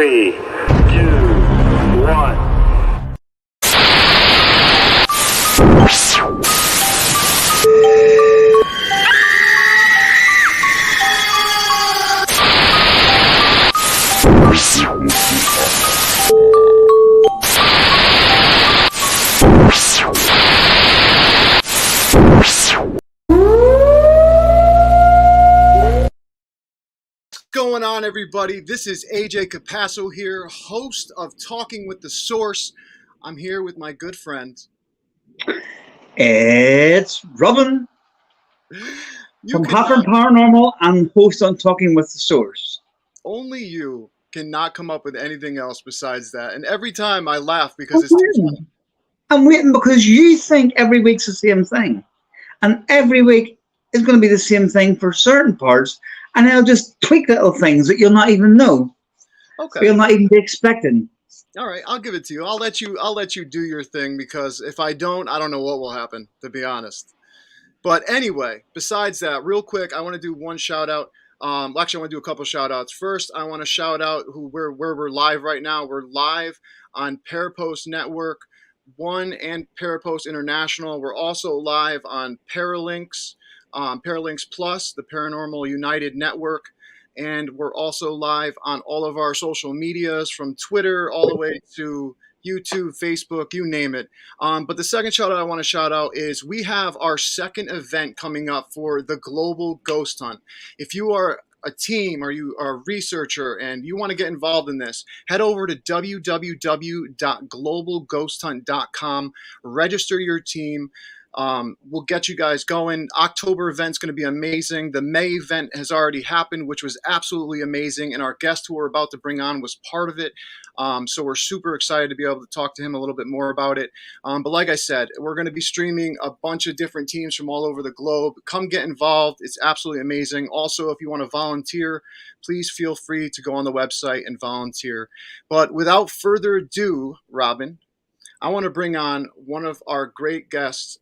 3, 2, 1. Going on, everybody? This is AJ Capasso here, host of Talking with the Source. I'm here with my good friend. It's Robin from Cannot, Paranormal and host on Talking with the Source. Only you cannot come up with anything else besides that. And every time I laugh because it's too funny. I'm waiting because you think every week's the same thing. And every week is going to be the same thing for certain parts. And I'll just tweak little things that you'll not even know. Okay. Or you'll not even be expecting. All right, I'll give it to you. I'll let you do your thing, because if I don't know what will happen, to be honest. But anyway, besides that, real quick, I want to do one shout out. Actually, I want to do a couple shout outs. First, I want to shout out where we're live right now. We're live on Parapost Network 1 and Parapost International. We're also live on Paralinks, Paralinks Plus, the Paranormal United Network. And we're also live on all of our social medias, from Twitter all the way to YouTube, Facebook, you name it. But the second shout out I want to shout out is we have our second event coming up for the Global Ghost Hunt. If you are a team or you are a researcher and you want to get involved in this, head over to www.globalghosthunt.com, register your team. We'll get you guys going. October event's going to be amazing. The May event has already happened, which was absolutely amazing, and our guest who we're about to bring on was part of it. So we're super excited to be able to talk to him a little bit more about it. But like I said, we're going to be streaming a bunch of different teams from all over the globe. Come get involved. It's absolutely amazing. Also, if you want to volunteer, please feel free to go on the website and volunteer. But without further ado, Robin, I want to bring on one of our great guests.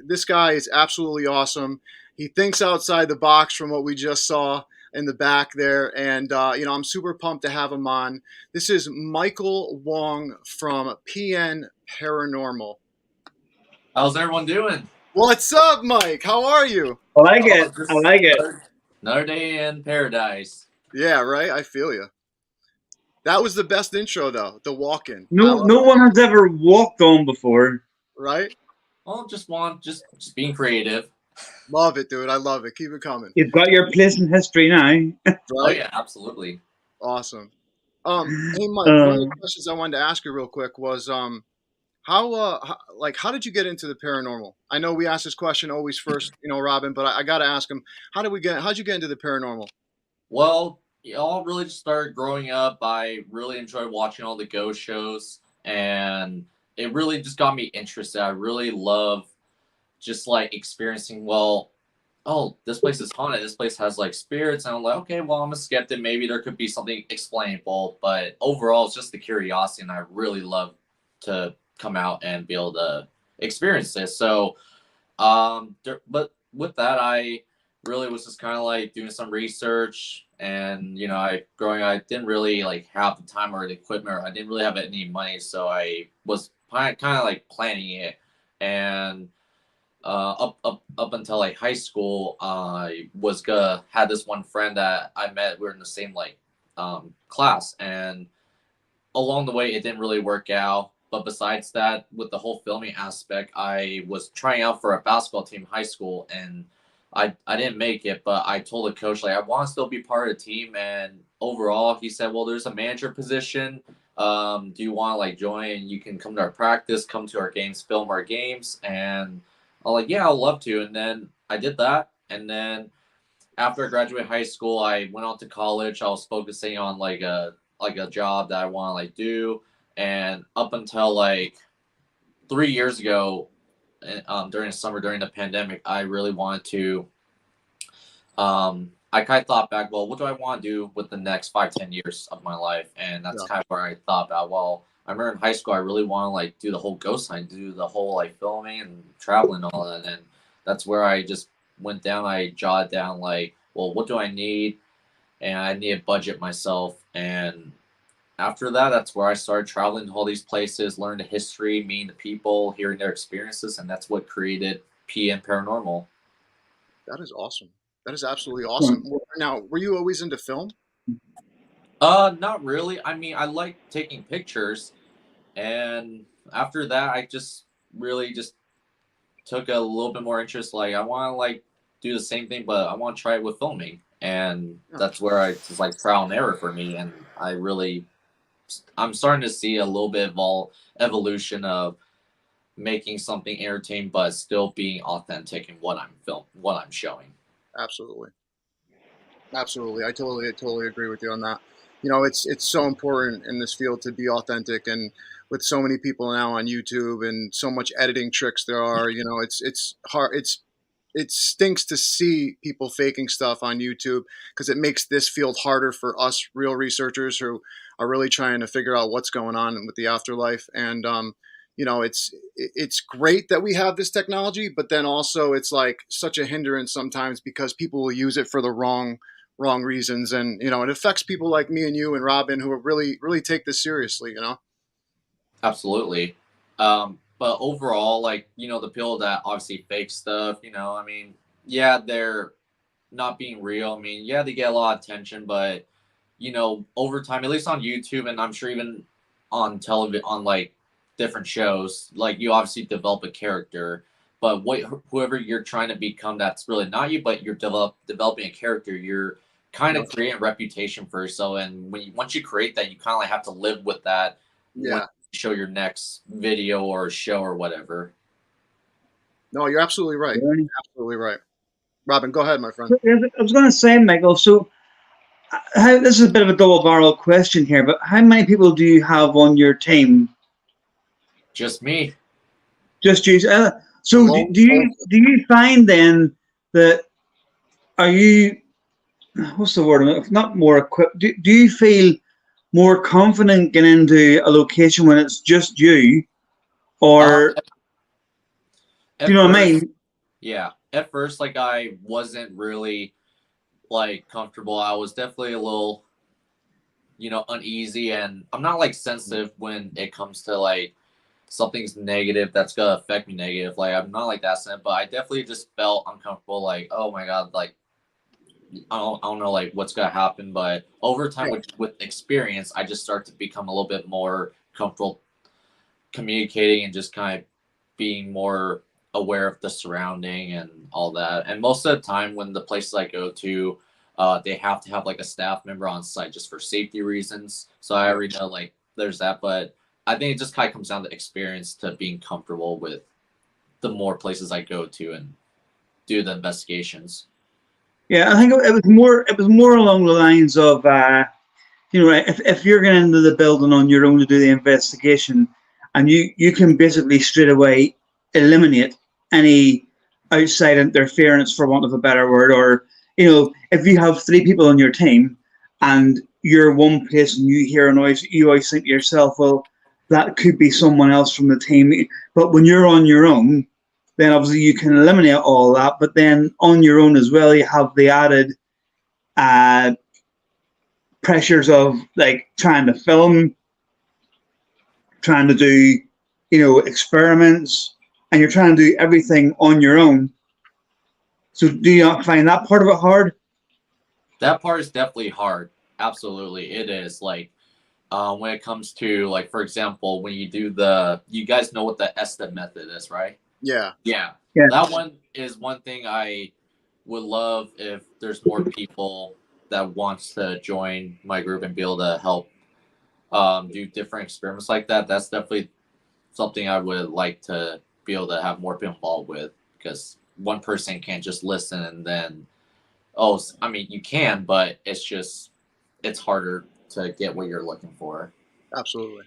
This guy is absolutely awesome. He thinks outside the box from what we just saw in the back there. And, I'm super pumped to have him on. This is Michael Wong from P.N. Paranormal. How's everyone doing? What's up, Mike? How are you? I like it. Another day in paradise. Yeah, right? I feel you. That was the best intro, though, the walk-in. No one has ever walked on before. Right? Well, just being creative. Love it, dude. I love it. Keep it coming. You've got your place in history now. Right? Oh, yeah, absolutely. Awesome. Hey, Mike, one of the questions I wanted to ask you real quick was, how did you get into the paranormal? I know we ask this question always first, Robin, but I got to ask him, how'd you get into the paranormal? Well, it all really just started growing up. I really enjoyed watching all the ghost shows, and it really just got me interested. I really love just like experiencing, this place is haunted. This place has like spirits. And I'm like, okay, well, I'm a skeptic. Maybe there could be something explainable. But overall, it's just the curiosity, and I really love to come out and be able to experience this. So, but with that, I really was just kind of like doing some research. And, growing up, I didn't really like have the time or the equipment, or I didn't really have any money. So I was kind of like planning it. And up until like high school, I had this one friend that I met. We were in the same class, and along the way, it didn't really work out. But besides that, with the whole filming aspect, I was trying out for a basketball team in high school, and I didn't make it, but I told the coach, I want to still be part of the team. And overall, he said, well, there's a manager position. Do you want to join? You can come to our practice, come to our games, film our games. And I'm yeah, I'd love to. And then I did that. And then after I graduated high school, I went on to college. I was focusing on a job that I want to do. And up until 3 years ago, during the summer, during the pandemic, I really wanted to, I kind of thought back, well, what do I want to do with the next 5-10 years of my life? And that's kind of where I thought about, well, I remember in high school, I really want to do the whole ghost hunt, do the whole filming and traveling and all that. And that's where I just went down, I jotted down well, what do I need? And I need a budget myself. And after that, that's where I started traveling to all these places, learning the history, meeting the people, hearing their experiences, and that's what created P.N. Paranormal. That is awesome. That is absolutely awesome. Hmm. Now, were you always into film? Not really. I mean, I like taking pictures, and after that, I just really just took a little bit more interest. Like, I want to like do the same thing, but I want to try it with filming, and Yeah, that's where it's like trial and error for me. And I'm starting to see a little bit of evolution of making something entertaining, but still being authentic in what I'm showing. absolutely. Absolutely. I totally agree with you on that. You know, it's so important in this field to be authentic, and with so many people now on YouTube and so much editing tricks there are, you know, it's hard it stinks to see people faking stuff on YouTube, because it makes this field harder for us real researchers who are really trying to figure out what's going on with the afterlife. And you know, it's great that we have this technology, but then also it's like such a hindrance sometimes because people will use it for the wrong reasons, and you know, it affects people like me and you and Robin who really take this seriously. You know. Absolutely. But overall, like, the people that obviously fake stuff, I mean, yeah, they're not being real. I mean, yeah, they get a lot of attention, but over time, at least on YouTube, and I'm sure even on television, on like different shows, like you obviously develop a character, but whoever you're trying to become, that's really not you, but you're developing a character. You're kind Yeah. of creating a reputation for yourself, and once you create that, you kind of like have to live with that when Yeah. you show your next video or show or whatever. No, you're absolutely right. Really? Absolutely right. Robin, go ahead, my friend. I was going to say, Michael. So, this is a bit of a double-barreled question here, but how many people do you have on your team? Just me. Just you. So, do, Lone do you wolf. do you find then that are you? What's the word? If not more equipped, do you feel more confident getting into a location when it's just you, Um, or do you at know what I first, mean? yeah, at first, like I wasn't really like comfortable. I was definitely a little, uneasy, and I'm not like sensitive when it comes to like something's negative that's gonna affect me negative. Like I'm not like that sensitive, but I definitely just felt uncomfortable. Like, oh my god, like I don't know like what's gonna happen. But over time, with experience, I just start to become a little bit more comfortable communicating and just kind of being more aware of the surrounding and all that. And most of the time, when the places I go to, they have to have like a staff member on site just for safety reasons. So I already know like there's that, but I think it just kind of comes down to experience to being comfortable with the more places I go to and do the investigations. Yeah, I think it was more. It was more along the lines of, if you're going into the building on your own to do the investigation, and you can basically straight away eliminate any outside interference, for want of a better word, or if you have three people on your team and you're one place and you hear a noise, you always think to yourself, well, that could be someone else from the team. But when you're on your own, then obviously you can eliminate all that. But then on your own as well, you have the added uh, pressures of like trying to film, trying to do, experiments, and you're trying to do everything on your own. So do you not find that part of it hard? That part is definitely hard. Absolutely, it is. Like, when it comes to like, for example, when you do you guys know what the ESTA method is, right? Yeah. Yeah, Yeah. that one is one thing I would love if there's more people that wants to join my group and be able to help do different experiments like that. That's definitely something I would like to be able to have more people involved with, because one person can't just listen and then I mean you can, but it's harder to get what you're looking for. Absolutely,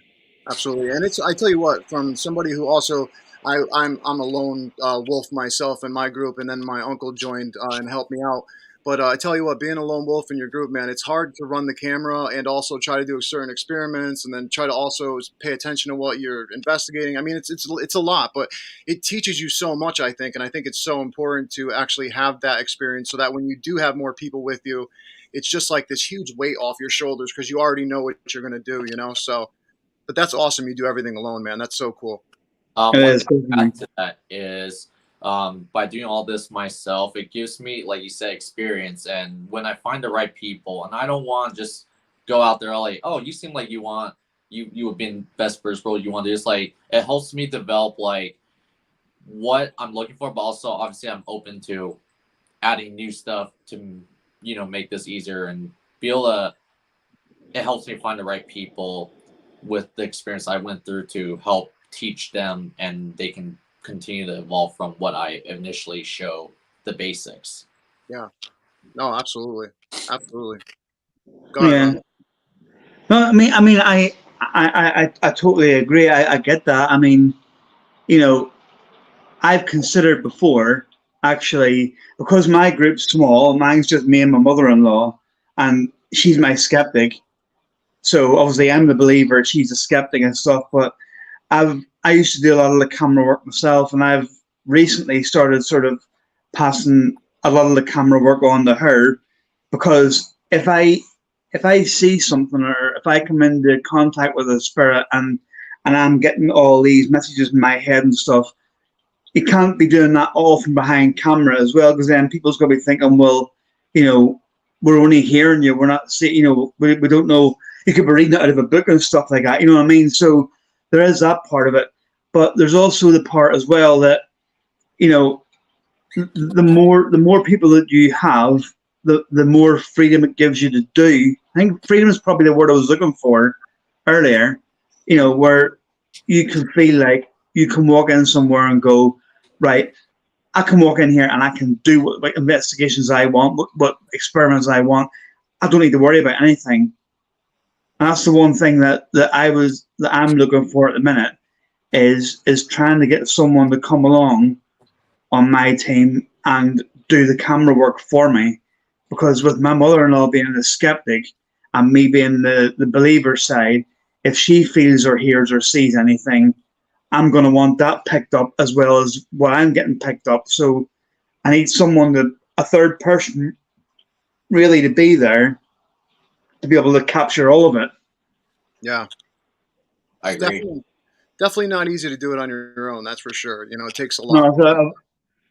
absolutely. And it's I tell you what, from somebody who also I'm a lone wolf myself in my group, and then my uncle joined and helped me out. But I tell you what, being a lone wolf in your group, man, it's hard to run the camera and also try to do certain experiments, and then try to also pay attention to what you're investigating. I mean, it's a lot, but it teaches you so much, I think, and I think it's so important to actually have that experience so that when you do have more people with you, it's just like this huge weight off your shoulders because you already know what you're going to do, So, but that's awesome. You do everything alone, man. That's so cool. It One is. thing to add to that is by doing all this myself, it gives me, like you said, experience. And when I find the right people, and I don't want to just go out there like, oh, you seem like you have been best first role. You want to just like it helps me develop like what I'm looking for, but also obviously I'm open to adding new stuff to make this easier and be able to. It helps me find the right people with the experience I went through to help teach them, and they can continue to evolve from what I initially show the basics. Yeah. No, absolutely. Absolutely. Go ahead, Yeah. Ron. No, I totally agree. I get that. I mean, I've considered before, actually, because my group's small, mine's just me and my mother-in-law, and she's my skeptic. So obviously I'm the believer, she's a skeptic and stuff, but I used to do a lot of the camera work myself, and I've recently started sort of passing a lot of the camera work on to her, because if I see something, or if I come into contact with a spirit, and I'm getting all these messages in my head and stuff, you can't be doing that all from behind camera as well, because then people's going to be thinking, well, you know, we're only hearing you, we're not seeing, we don't know. You could be reading it out of a book and stuff like that. You know what I mean? So there is that part of it, but there's also the part as well that you know the more people that you have, the more freedom it gives you to do. I think freedom is probably the word I was looking for earlier. Where you can feel like you can walk in somewhere and go, right, I can walk in here and I can do what investigations I want, what experiments I want. I don't need to worry about anything. And that's the one thing that I'm looking for at the minute, is trying to get someone to come along on my team and do the camera work for me. Because with my mother-in-law being the skeptic and me being the believer side, if she feels or hears or sees anything, I'm going to want that picked up as well as what I'm getting picked up. So I need a third person, really, to be there to be able to capture all of it. Yeah. I It's agree. definitely not easy to do it on your own. That's for sure. It takes a lot. No,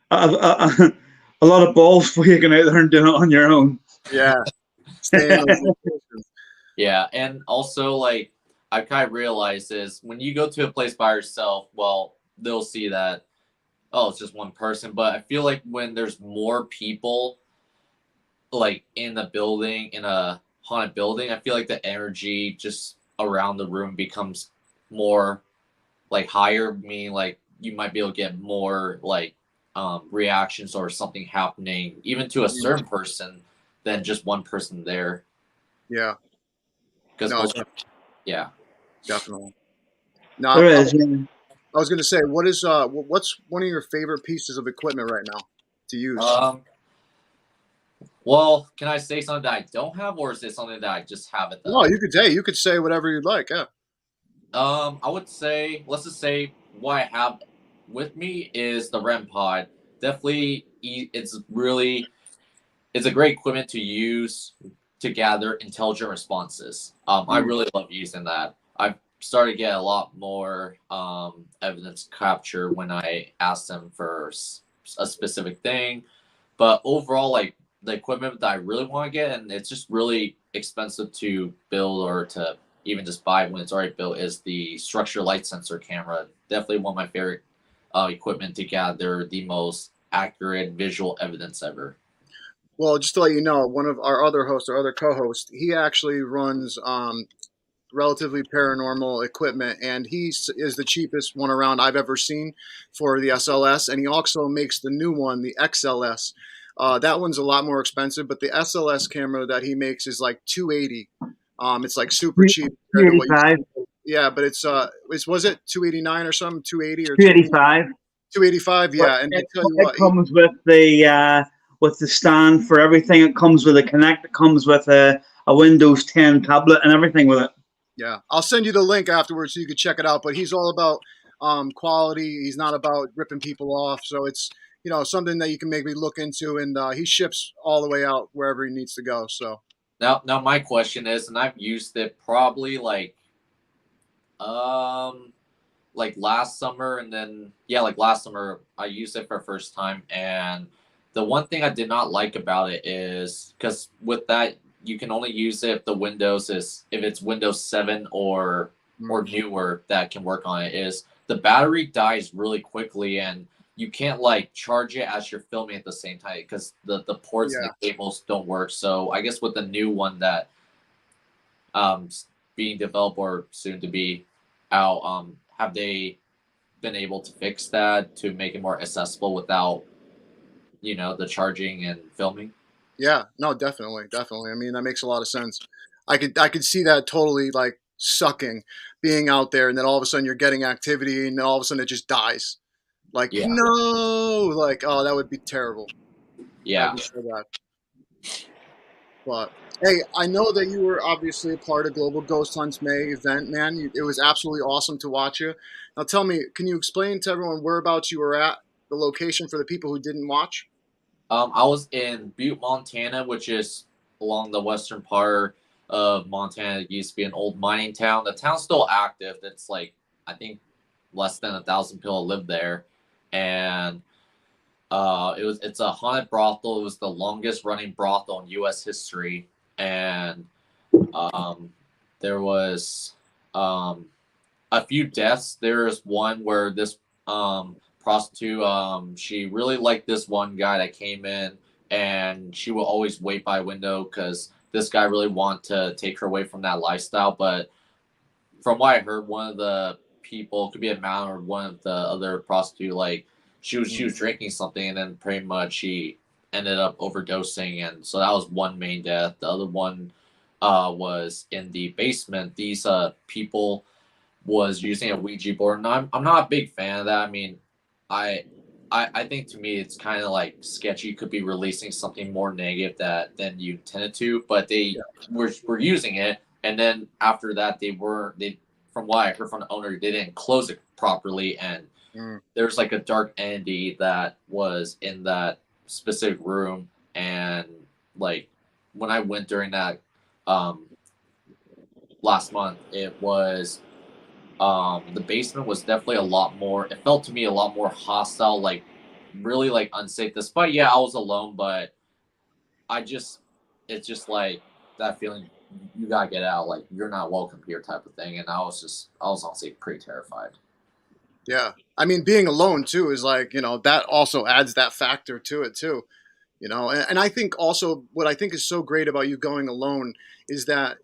a lot of balls for you going out there and doing it on your own. Yeah. Staying in those locations. Yeah, and also like I kind of realized is when you go to a place by yourself, well, they'll see that oh, it's just one person. But I feel like when there's more people like in the building, in a haunted building, I feel like the energy just around the room becomes more like higher, meaning like you might be able to get more like reactions or something happening even to a certain person than just one person there. Yeah. Because No, most, yeah. definitely. No, There is. Yeah. I was going to say, what's one of your favorite pieces of equipment right now to use? Well, can I say something that I don't have, or is it something that I just have it No, though? you could say whatever you'd like. Yeah. I would say, let's just say what I have with me is the REM pod. Definitely, it's a great equipment to use to gather intelligent responses. I really love using that. I've started to get a lot more evidence capture when I ask them for a specific thing. But overall, like the equipment that I really want to get, and it's just really expensive to build or to even just buy when it's already built, is the structure light sensor camera. Definitely one of my favorite equipment to gather the most accurate visual evidence ever. Well, just to let you know, one of our other hosts, our other co-host, he actually runs relatively paranormal equipment, and is the cheapest one around I've ever seen for the SLS, and he also makes the new one, the XLS. That one's a lot more expensive, but the SLS camera that he makes is like 280. It's like super cheap compared to what you. 285. Yeah, but was it 289 or something? 280 or 285. 285? But Yeah, and I it, tell you it what, comes with the stand for everything. It comes with a Connect. It comes with a Windows 10 tablet and everything with it. yeah, I'll send you the link afterwards so you can check it out. But he's all about quality. He's not about ripping people off. So it's something that you can maybe look into, and he ships all the way out wherever he needs to go. So Now my question is, and I've used it probably um like last summer, and then yeah, like last summer I used it for the first time, and the one thing I did not like about it is because with that you can only use it if the Windows is if it's Windows 7 or newer that can work on it, is the battery dies really quickly, and you can't like charge it as you're filming at the same time because the ports and Yeah. the cables don't work. So I guess with the new one that um being developed or soon to be out, have they been able to fix that to make it more accessible without the charging and filming? Yeah, no, definitely, definitely. I mean, that makes a lot of sense. I could see that totally like sucking being out there, and then all of a sudden you're getting activity, and then all of a sudden it just dies. Like Yeah, no, like oh, that would be terrible. That would yeah. be so bad. But hey, I know that you were obviously a part of Global Ghost Hunts May event, man. It was absolutely awesome to watch you. Now tell me, can you explain to everyone whereabouts you were at, the location for the people who didn't watch? I was in Butte, Montana, which is along the western part of Montana. It used to be an old mining town. The town's still active. It's like I think less than 1,000 people live there, and it's a haunted brothel. It was the longest running brothel in U.S. history, and um, there was um, a few deaths. There's one where this prostitute, she really liked this one guy that came in, and she would always wait by window because this guy really wanted to take her away from that lifestyle. But from what I heard, one of the people, could be a man or one of the other prostitute, like she was drinking something, and then pretty much she ended up overdosing, and so that was one main death. The other one was in the basement. These people was using a Ouija board, and I'm not a big fan of that. I mean, I I think to me it's kind of like sketchy. You could be releasing something more negative that than you intended to, but they were using it, and then after that they from what I heard from the owner, they didn't close it properly, and Mm. there's like a dark entity that was in that specific room, and like when I went during that um last month, it was the basement was definitely a lot more, it felt to me a lot more hostile, like really like unsafe, despite yeah I was alone, but I just it's just like that feeling, you gotta get out, like you're not welcome here type of thing, and I was honestly pretty terrified. Yeah. I mean, being alone too is like, that also adds that factor to it too. And I think also what I think is so great about you going alone is that,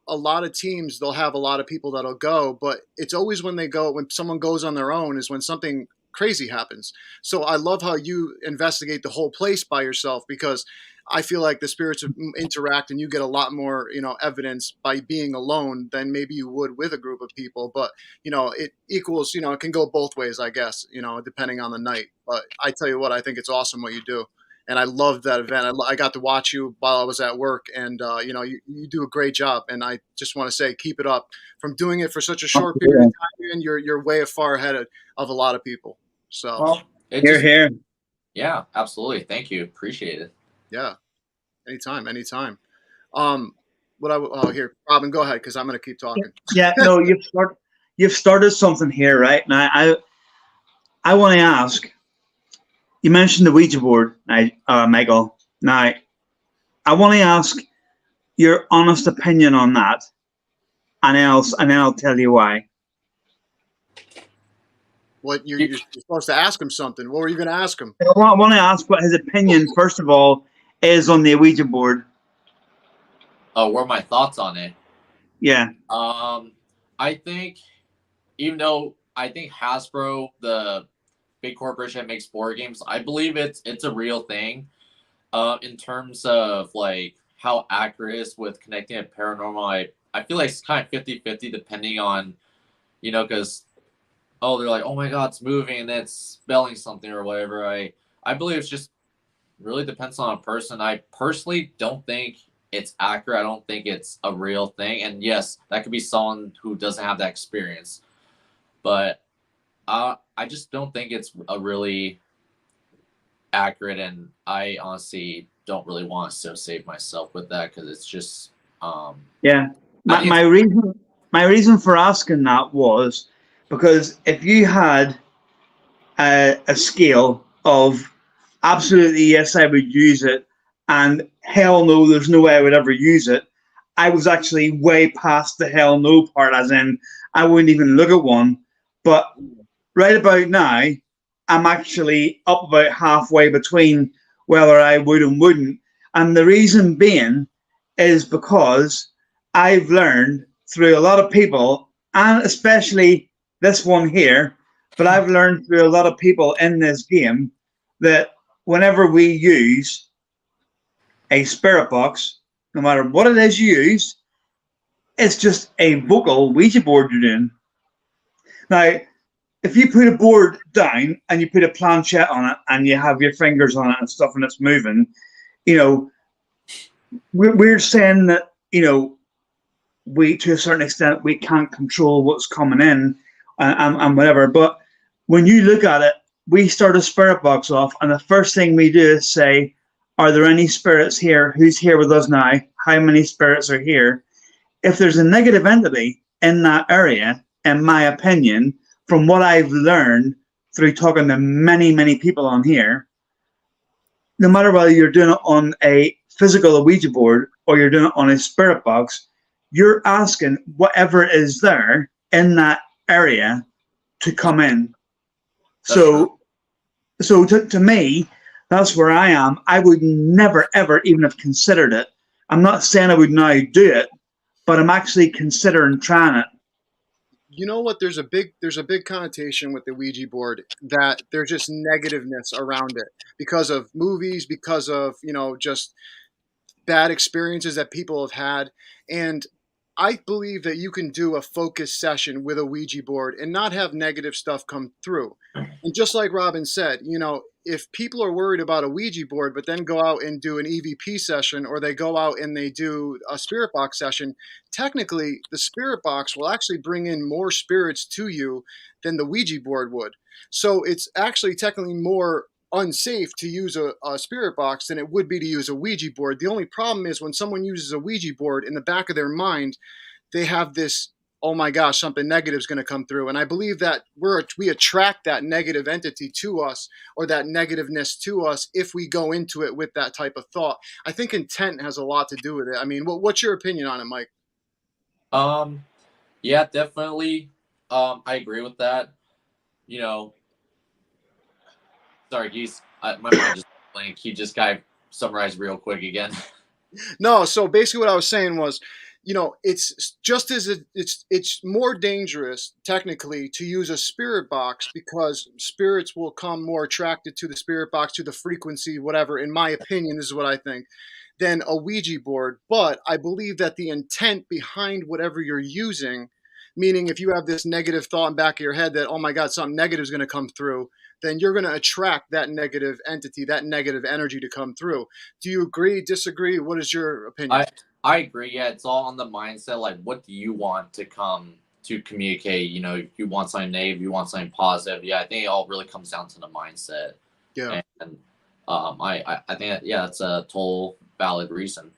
a lot of teams, they'll have a lot of people that'll go, but it's always when someone goes on their own is when something crazy happens. So I love how you investigate the whole place by yourself because I feel like the spirits interact and you get a lot more, evidence by being alone than maybe you would with a group of people. But, it equals, it can go both ways, I guess, depending on the night. But I tell you what, I think it's awesome what you do, and I loved that event. I got to watch you while I was at work, and you do a great job. And I just want to say, keep it up. From doing it for such a short period of Yeah. time, and you're way far ahead of a lot of people. So Well, it Here, just here. yeah, absolutely, thank you, appreciate it. yeah, anytime, anytime. Um, oh, here, Robin, go ahead because I'm going to keep talking. Yeah, no, you've started something here, right? Now, I want to ask. You mentioned the Ouija board, Michael. Now, I want to ask your honest opinion on that, and then I'll tell you why. What you're supposed to ask him something. What were you going to ask him? I want to ask what his opinion, first of all, is on the Ouija board. Oh, what are my thoughts on it? Yeah. I think, even though I think Hasbro, the big corporation that makes board games, I believe it's a real thing. In terms of like how accurate it is with connecting it paranormal, I feel like it's kind of 50-50 depending on, because oh they're like, oh my god, it's moving and it's spelling something or whatever. I believe it's just really depends on a person. I personally don't think it's accurate. I don't think it's a real thing. And yes, that could be someone who doesn't have that experience. But I just don't think it's a really accurate. And I honestly don't really want to associate myself with that because it's just Yeah. I think My reason for asking that was because if you had a scale of absolutely yes, I would use it, and hell no, there's no way I would ever use it. I was actually way past the hell no part, as in I wouldn't even look at one. But right about now, I'm actually up about halfway between whether I would and wouldn't. And the reason being is because I've learned through a lot of people, and especially this one here, but I've learned through a lot of people in this game that whenever we use a spirit box, no matter what it is you use, it's just a vocal Ouija board you're doing. Now, if you put a board down and you put a planchette on it and you have your fingers on it and stuff and it's moving, you know, we're saying that, you know, we, to a certain extent, we can't control what's coming in and whatever. But when you look at it, we start a spirit box off, and the first thing we do is say, are there any spirits here? Who's here with us now? How many spirits are here? If there's a negative entity in that area, in my opinion, from what I've learned through talking to many, many people on here, no matter whether you're doing it on a physical Ouija board or you're doing it on a spirit box, you're asking whatever is there in that area to come in. So to me, that's where I am. I would never, ever even have considered it. I'm not saying I would now do it, but I'm actually considering trying it. You know what? There's a big connotation with the Ouija board that there's just negativeness around it because of movies, because of, you know, just bad experiences that people have had. And I believe that you can do a focus session with a Ouija board and not have negative stuff come through. And just like Robin said, you know, if people are worried about a Ouija board, but then go out and do an EVP session, or they go out and they do a spirit box session, technically the spirit box will actually bring in more spirits to you than the Ouija board would. So it's actually technically more unsafe to use a spirit box than it would be to use a Ouija board. The only problem is when someone uses a Ouija board, in the back of their mind, they have this, oh my gosh, something negative is going to come through. And I believe that we attract that negative entity to us, or that negativeness to us, if we go into it with that type of thought. I think intent has a lot to do with it. I mean, what's your opinion on it, Mike? Yeah, definitely. I agree with that. You know, sorry, my mind just blank. He just kind of summarized real quick again. No, so basically what I was saying was, you know, it's just as it's more dangerous technically to use a spirit box, because spirits will come more attracted to the spirit box, to the frequency, whatever. In my opinion, this is what I think, than a Ouija board. But I believe that the intent behind whatever you're using, meaning if you have this negative thought in the back of your head that, oh my God, something negative is going to come through, then you're going to attract that negative entity, that negative energy to come through. Do you agree, disagree? What is your opinion? I agree. Yeah, it's all on the mindset. Like, what do you want to come to communicate? You know, if you want something negative, you want something positive. Yeah, I think it all really comes down to the mindset. Yeah. And I think that's a total valid reason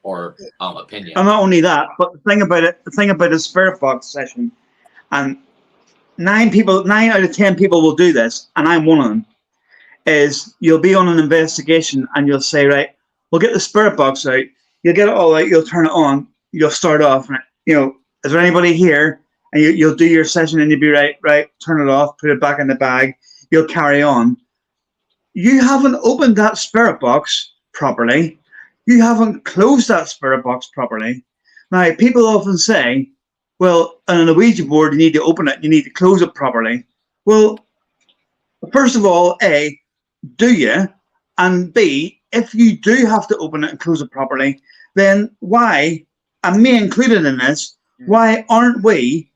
or opinion. And not only that, but the thing about a spirit box session, and 9 out of 10 people will do this, and I'm one of them, is you'll be on an investigation and you'll say, right, we'll get the spirit box out, you'll get it all out, you'll turn it on, you'll start off, you know, is there anybody here? And you'll do your session and you'll be right, turn it off, put it back in the bag, you'll carry on. You haven't opened that spirit box properly. You haven't closed that spirit box properly. Now, people often say, well, on a Ouija board, you need to open it, you need to close it properly. Well, first of all, A, do you? And B, if you do have to open it and close it properly, then why, and me included in this, why aren't we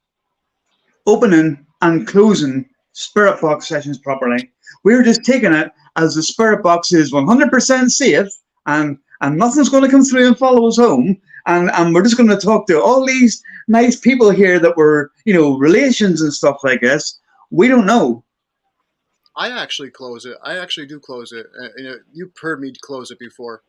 opening and closing spirit box sessions properly? We're just taking it as the spirit box is 100% safe, and nothing's going to come through and follow us home, and we're just going to talk to all these nice people here that were, you know, relations and stuff like this. We don't know. I actually close it. I actually do close it. You've heard me close it before.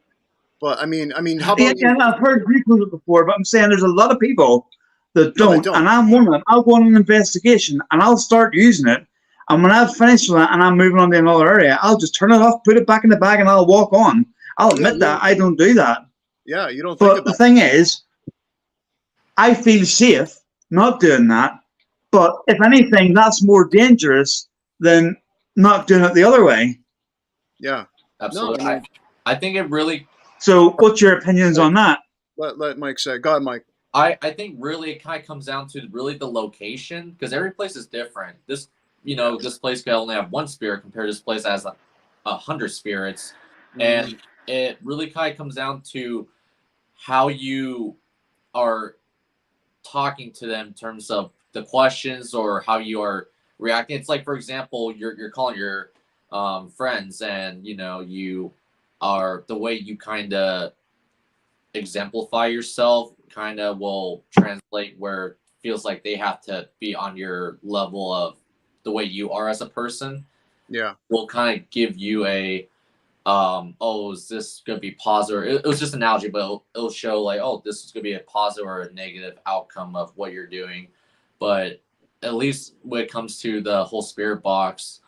But I mean, how Yeah, about yeah, you? I've heard you do it before, but I'm saying there's a lot of people that No, that don't, don't. and I'm one of them. I'll go on an investigation and I'll start using it, and when I've finished with that and I'm moving on to another area, I'll just turn it off, put it back in the bag, and I'll walk on. I'll Yeah, admit that I don't do that. yeah. You don't think But the about. thing is, I feel safe not doing that. But if anything, that's more dangerous than not doing it the other way. Yeah. No, I Absolutely. mean, I think it really So, what's your opinions like, on that? let Mike say. Go ahead, Mike. I think really it kind of comes down to really the location because every place is different. Yeah. This place could only have one spirit compared to this place that has 100 spirits, Mhm. and it really kind of comes down to how you are talking to them in terms of the questions or how you are reacting. It's like, for example, you're calling your friends, and you are the way you kind of exemplify yourself kind of will translate where it feels like they have to be on your level of the way you are as a person Yeah. will kind of give you a oh, is this gonna be positive? It was just an analogy, but it'll show like, oh, this is gonna be a positive or a negative outcome of what you're doing. But at least when it comes to the whole spirit box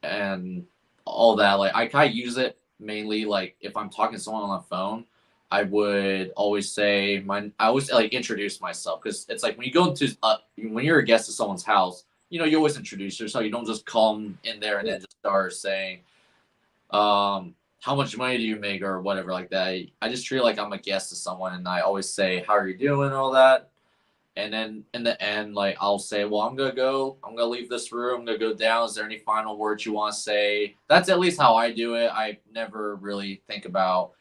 and all that, like I kind of use it mainly like if I'm talking to someone on the phone, I would always say I always like introduce myself because it's like when you go into when you're a guest at someone's house, you always introduce yourself. You don't just come in there and Yeah. then just start saying, how much money do you make or whatever like that. I just treat it like I'm a guest to someone, and I always say, how are you doing, and all that. And then in the end, like I'll say, well, I'm gonna leave this room, I'm gonna go down. Is there any final words you want to say? That's at least how I do it. I never really think about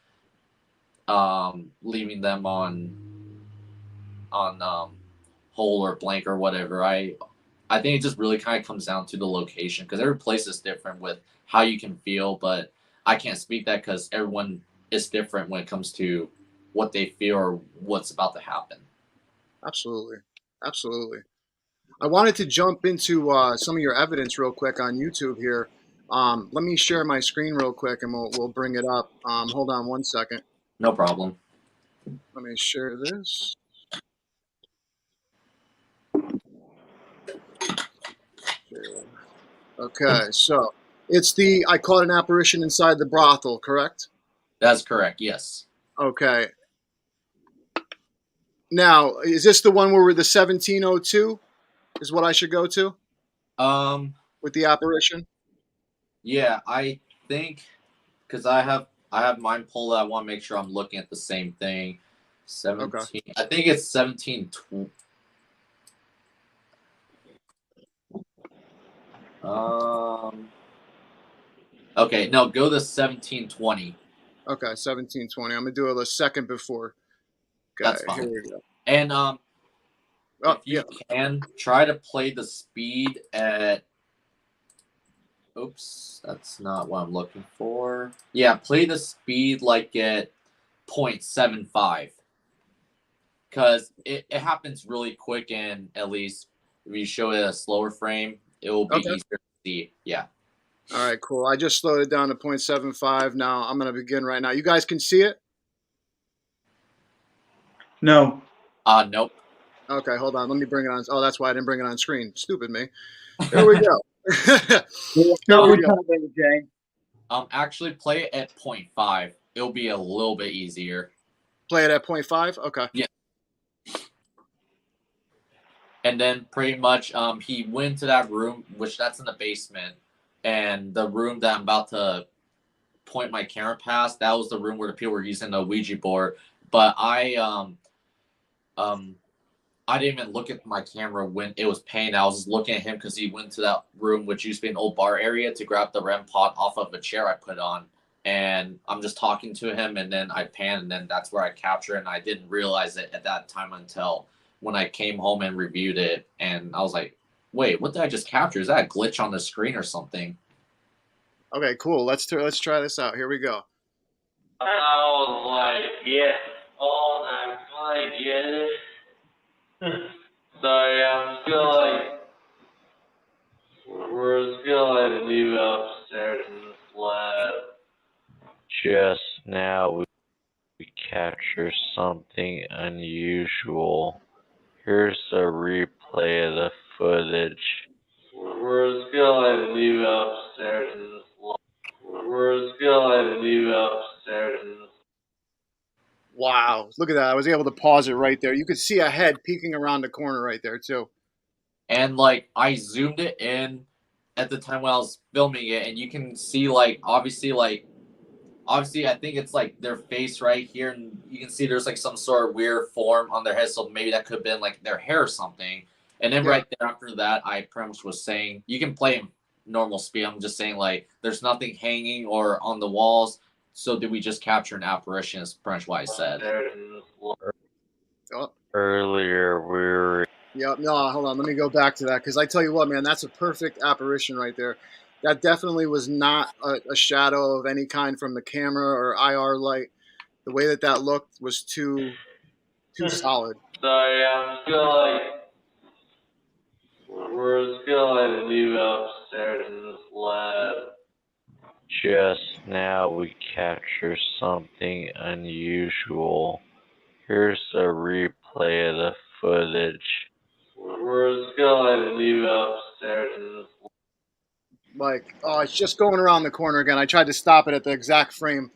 leaving them on whole or blank or whatever. I think it just really kind of comes down to the location because every place is different with how you can feel, but I can't speak that because everyone is different when it comes to what they feel or what's about to happen. Absolutely. Absolutely. I wanted to jump into some of your evidence real quick on YouTube here. Let me share my screen real quick, and we'll bring it up. Hold on one second. No problem. Let me share this. Okay, so it's I caught an apparition inside the brothel, correct? That's correct. Yes. Okay. Now, is this the one where the 1702 is what I should go to Um. with the apparition? Yeah, I think because I have mine pulled. I want to make sure I'm looking at the same thing. Okay. 17. I think it's 17. Um. Okay. No, go to 1720. Okay, 1720. I'm going to do it a second before. That's Okay, here fine. we go. And Oh, if yeah. you can try to play the speed at oops, that's not what I'm looking for. Yeah, play the speed like at 0.75 because it happens really quick, and at least if you show it a slower frame it will be Okay. easier to see. Yeah. All right, cool. I just slowed it down to 0.75. Now I'm going to begin right now. You guys can see it? No. Nope. Okay, hold on. Let me bring it on. Oh, that's why I didn't bring it on screen. Stupid me. Here we go. Here No, we we go. can't do it, Jay. Actually play it at 0.5. It'll be a little bit easier. Play it at 0.5? Okay. Yeah. And then pretty much he went to that room, which that's in the basement, and the room that I'm about to point my camera past, that was the room where the people were using the Ouija board. But I didn't even look at my camera when it was paying. I was just looking at him because he went to that room, which used to be an old bar area, to grab the REM pot off of a chair I put on. And I'm just talking to him, and then I pan, and then that's where I capture it. And I didn't realize it at that time until when I came home and reviewed it. And I was like, wait, what did I just capture? Is that a glitch on the screen or something? Okay, cool. Let's try this out. Here we go. I was like, yeah, all I'm gonna get it. Sorry, I'm still like, we're still at leave out upstairs in the slab. Just now we capture something unusual. Here's a replay of the footage. We're just gonna leave it upstairs in the slab. We're just gonna leave it upstairs in the Wow, look at that! I was able to pause it right there. You could see a head peeking around the corner right there too. And like I zoomed it in at the time when I was filming it, and you can see obviously I think it's like their face right here, and you can see there's like some sort of weird form on their head, so maybe that could have been like their hair or something. And then right there after that, I pretty much was saying you can play in normal speed. I'm just saying like there's nothing hanging or on the walls. So did we just capture an apparition? Is pretty much what I said. Earlier we were. Yep. No, hold on. Let me go back to that because I tell you what, man, that's a perfect apparition right there. That definitely was not a shadow of any kind from the camera or IR light. The way that looked was too solid. Sorry, we're just gonna leave it upstairs in the slab. Just now we capture something unusual. Here's a replay of the footage. We're just gonna leave it upstairs in the slab. Like, oh, it's just going around the corner again. I tried to stop it at the exact frame.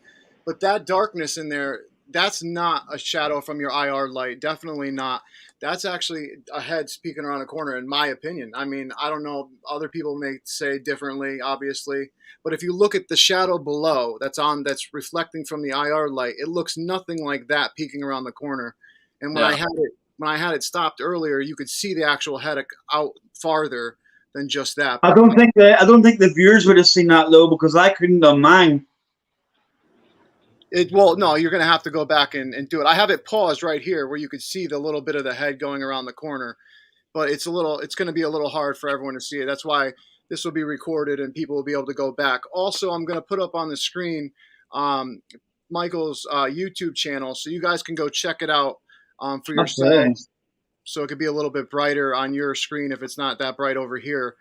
But that darkness in there, that's not a shadow from your IR light. Definitely not. That's actually a head peeking around a corner, in my opinion. I mean, I don't know. Other people may say differently, obviously. But if you look at the shadow below that's reflecting from the IR light, it looks nothing like that peeking around the corner. And when I had it stopped earlier, you could see the actual head out farther than just that. I don't think the viewers would have seen that low because I couldn't on mine. Well, no, you're going to have to go back and do it. I have it paused right here where you could see the little bit of the head going around the corner, but it's going to be a little hard for everyone to see it. That's why this will be recorded and people will be able to go back. Also, I'm going to put up on the screen Michael's YouTube channel, so you guys can go check it out for yourselves. So it could be a little bit brighter on your screen if it's not that bright over here.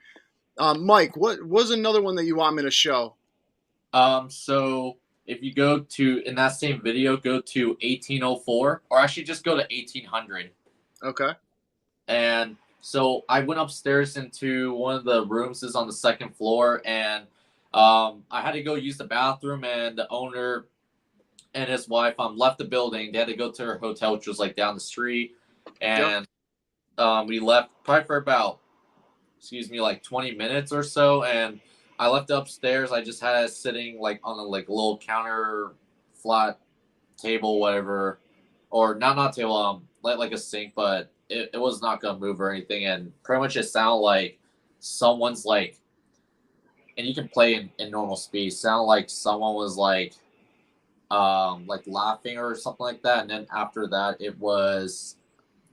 Mike, what was another one that you want me to show? So if you go to, in that same video, go to 1804, or actually just go to 1800. Okay. And so I went upstairs into one of the rooms is on the second floor, and I had to go use the bathroom, and the owner and his wife left the building. They had to go to her hotel, which was like down the street. And we left probably for about, like 20 minutes or so. And I left upstairs. I just had it sitting like on a little counter, flat table, whatever, or not table, like a sink, but it was not gonna move or anything. And pretty much it sounded like someone's like, and you can play in normal speed. Sound like someone was like laughing or something like that. And then after that, it was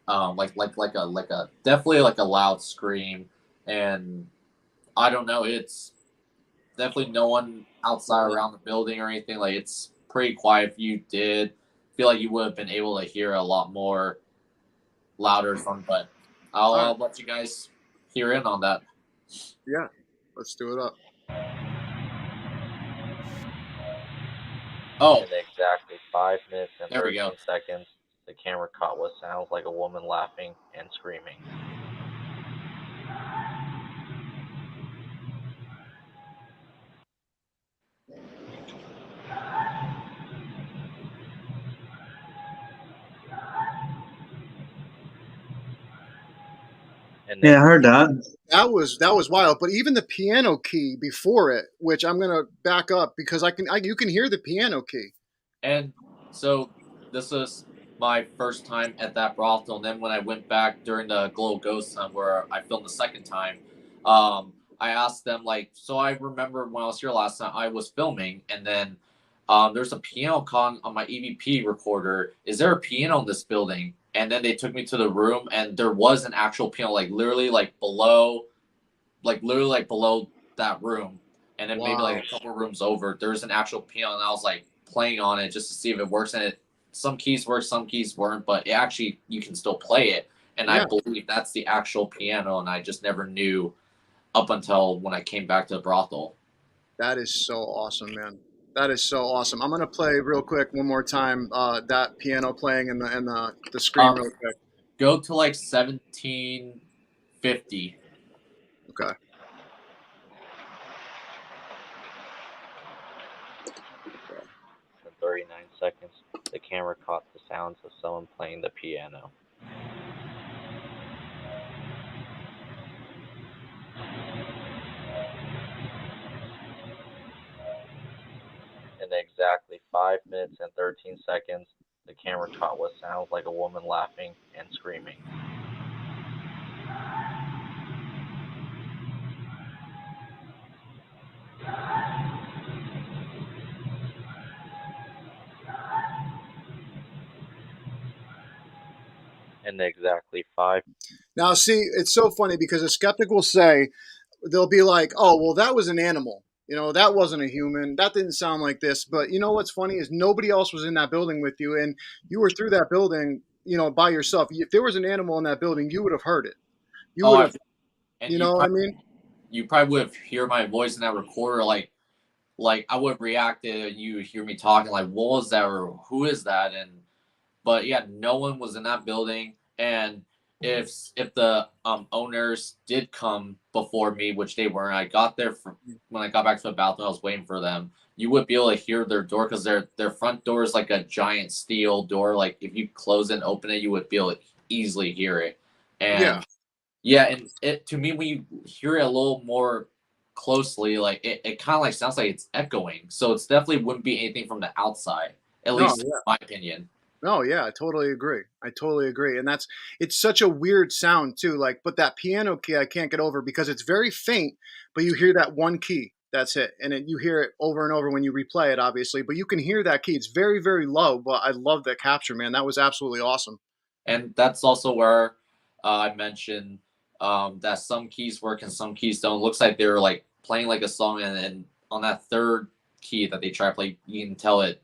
like a definitely like a loud scream. And I don't know, it's definitely no one outside around the building or anything. Like, it's pretty quiet. If you did, feel like you would have been able to hear a lot more louder from, but I'll let you guys hear in on that. Yeah, let's do it up. In exactly 5 minutes and There we 13 go. seconds, the camera caught what sounds like a woman laughing and screaming. Yeah, I heard that. That was wild. But even the piano key before it, which I'm gonna back up because you can hear the piano key. And so this was my first time at that brothel. And then when I went back during the Glow Ghost Hunt where I filmed the second time, I asked them, like, so I remember when I was here last time, I was filming, and then there's a piano con on my EVP recorder. Is there a piano in this building? And then they took me to the room, and there was an actual piano, like literally below that room. And then maybe like a couple rooms over, there's an actual piano, and I was like playing on it just to see if it works. And some keys worked, some keys weren't, but you can still play it. And I believe that's the actual piano, and I just never knew up until when I came back to the brothel. That is so awesome, man. That is so awesome. I'm gonna play real quick one more time that piano playing and the screen real quick. Go to like 1750. Okay. In 39 seconds, the camera caught the sounds of someone playing the piano. In exactly 5 minutes and 13 seconds, the camera caught what sounds like a woman laughing and screaming. In exactly 5. Now, see, it's so funny because a skeptic will say, they'll be like, oh, well, that was an animal. You know, that wasn't a human. That didn't sound like this. But you know what's funny is nobody else was in that building with you, and you were through that building, you know, by yourself. If there was an animal in that building, you would have heard it. You would have, And you know what I mean? you probably would have heard my voice in that recorder, like I would react and you would hear me talking like, what was that or who is that? And but yeah, no one was in that building. And if the owners did come before me, which they weren't, I got there when I got back to the bathroom, I was waiting for them. You would be able to hear their door because their front door is like a giant steel door. Like if you close and open it, you would be able to easily hear it. And yeah, and it to me when you hear it a little more closely, like it kind of like sounds like it's echoing. So it's definitely wouldn't be anything from the outside, at No, least in my opinion. no, yeah, I totally agree. I totally agree. And it's such a weird sound too. Like, but that piano key I can't get over because it's very faint, but you hear that one key. That's it. And you hear it over and over when you replay it, obviously, but you can hear that key. It's very, very low, but I love that capture, man. That was absolutely awesome. And that's also where I mentioned that some keys work and some keys don't. Looks like they're like playing like a song, and on that third key that they try to play, you can tell it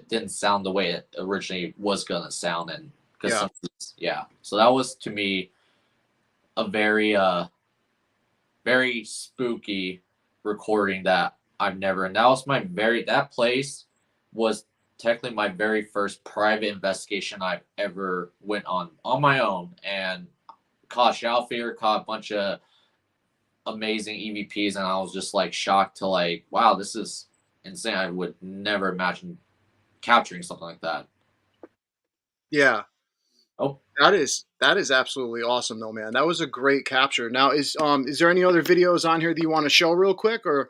didn't sound the way it originally was gonna sound, and because Yeah. so that was to me a very spooky recording that I've never. And that was that place was technically my very first private investigation I've ever went on my own, and caught Shao Fear, caught a bunch of amazing EVPs, and I was just like shocked to like, wow, this is insane. I would never imagine capturing something like that. Yeah. Oh, That is absolutely awesome though, man. That was a great capture. Now is there any other videos on here that you want to show real quick or